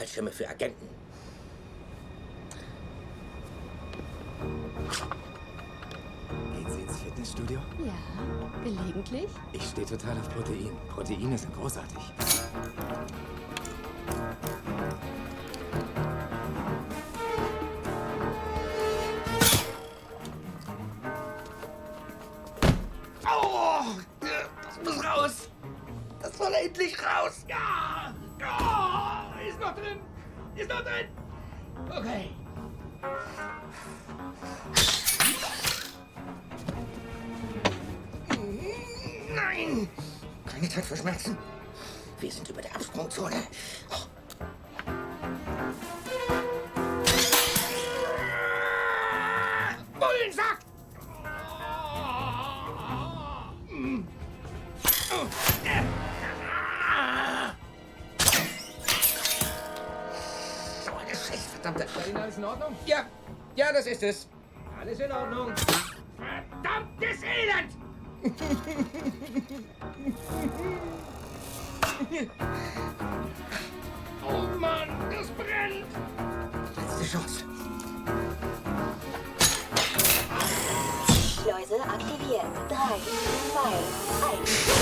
Fallschirme für Agenten. Gehen Sie ins Fitnessstudio? Ja, gelegentlich. Ich stehe total auf Protein. Proteine sind großartig. Oh, das muss raus. Das soll endlich raus. Ja. Oh, ist noch drin. Ist noch drin. Okay. Nein. Keine Zeit für Schmerzen. Wir sind über der Absprungzone. Bullensack! So eine Scheißverdammte... Ist bei Ihnen alles in Ordnung? Ja, das ist es. Alles in Ordnung. Verdammtes Elend! Oh Mann, das brennt! Letzte Chance. Schleuse aktiviert. 3, 2, 1.